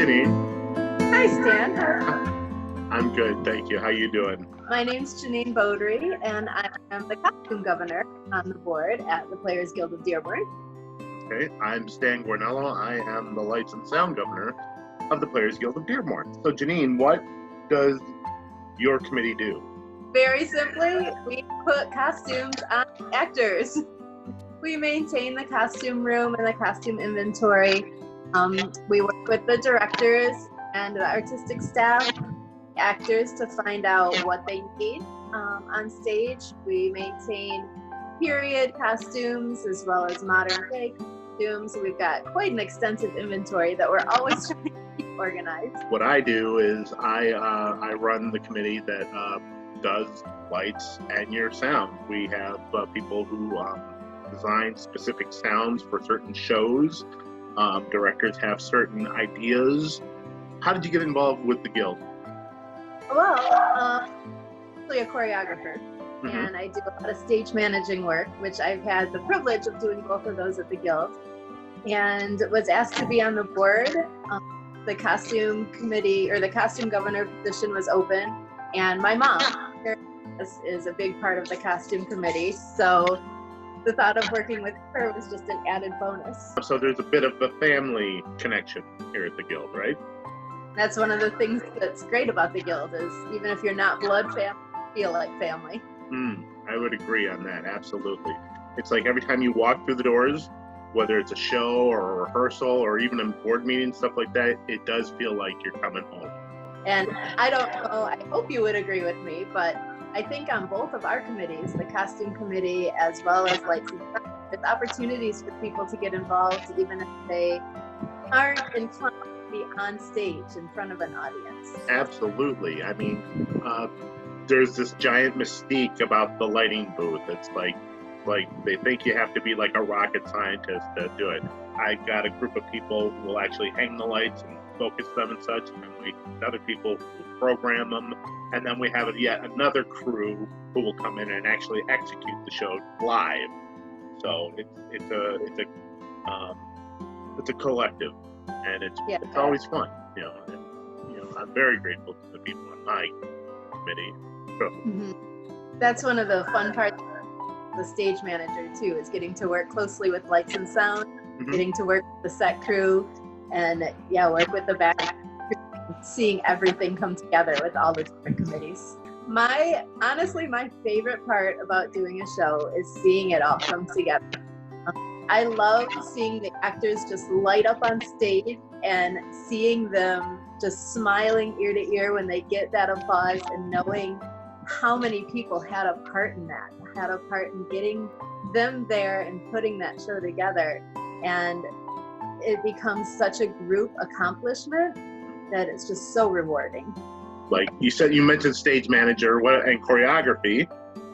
Janine. Hi, Stan. I'm good, thank you. How you doing? My name's Janine Beaudry, and I am the costume governor on the board at the Players Guild of Dearborn. Okay, I'm Stan Guarnello. I am the Lights and Sound Governor of the Players Guild of Dearborn. So, Janine, what does your committee do? Very simply, we put costumes on actors. We maintain the costume room and the costume inventory. We work with the directors and the artistic staff, actors, to find out what they need on stage. We maintain period costumes as well as modern day costumes. We've got quite an extensive inventory that we're always trying to keep organized. What I do is I run the committee that does lights and your sound. We have people who design specific sounds for certain shows. Directors have certain ideas. How did you get involved with the Guild? Well, I'm actually a choreographer, and I do a lot of stage managing work, which I've had the privilege of doing both of those at the Guild, and was asked to be on the board. The costume committee, or the costume governor position, was open, and my mom is a big part of the costume committee, so the thought of working with her was just an added bonus. So there's a bit of a family connection here at the Guild, right? That's one of the things that's great about the Guild, is even if you're not blood family, you feel like family. I would agree on that, absolutely. It's like every time you walk through the doors, whether it's a show or a rehearsal or even a board meeting, stuff like that, it does feel like you're coming home. And I don't know, I hope you would agree with me, but I think on both of our committees, the costume committee as well as Lights and Sound, there's opportunities for people to get involved even if they aren't inclined to be on stage in front of an audience. Absolutely. I mean, there's this giant mystique about the lighting booth. It's like they think you have to be like a rocket scientist to do it. I got a group of people who will actually hang the lights and focus them and such, and we other people who program them, and then we have yet another crew who will come in and actually execute the show live. So it's a collective, and it's always fun, you know. And, I'm very grateful to the people on my committee. So. That's one of the fun parts. The stage manager too is getting to work closely with Lights and Sound, getting to work with the set crew, and work with the back, seeing everything come together with all the different committees. Honestly, my favorite part about doing a show is seeing it all come together. I love seeing the actors just light up on stage and seeing them just smiling ear to ear when they get that applause, and knowing how many people had a part in that, had a part in getting them there and putting that show together. And it becomes such a group accomplishment that it's just so rewarding. Like you mentioned stage manager and choreography.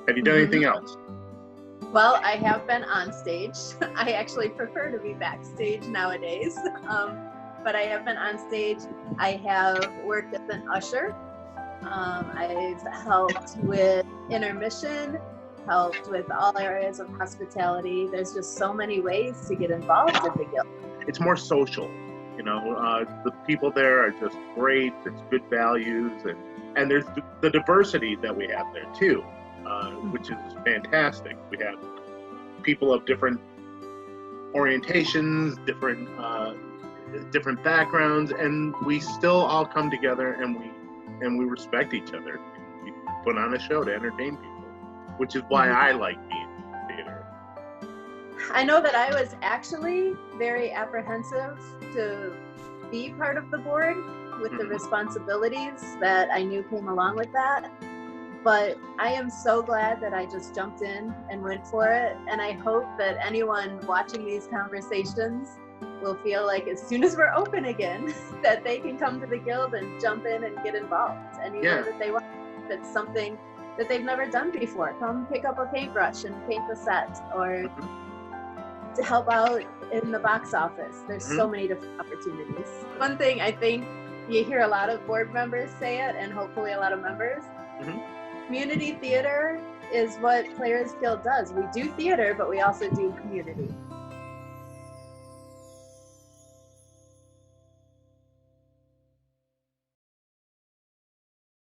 Have you done anything else? Well, I have been on stage. I actually prefer to be backstage nowadays, but I have been on stage. I have worked as an usher. I've helped with intermission, helped with all areas of hospitality. There's just so many ways to get involved in the Guild. It's more social, you know. The people there are just great. There's good values, and there's the diversity that we have there too, which is fantastic. We have people of different orientations, different backgrounds, and we still all come together and we respect each other. We put on a show to entertain people, which is why I like being in theater. I know that I was actually very apprehensive to be part of the board with the responsibilities that I knew came along with that. But I am so glad that I just jumped in and went for it. And I hope that anyone watching these conversations will feel like as soon as we're open again, that they can come to the Guild and jump in and get involved anywhere that they want. If it's something that they've never done before, come pick up a paintbrush and paint the set, or to help out in the box office. There's so many different opportunities. One thing I think you hear a lot of board members say it, and hopefully a lot of members, community theater is what Players Guild does. We do theater, but we also do community.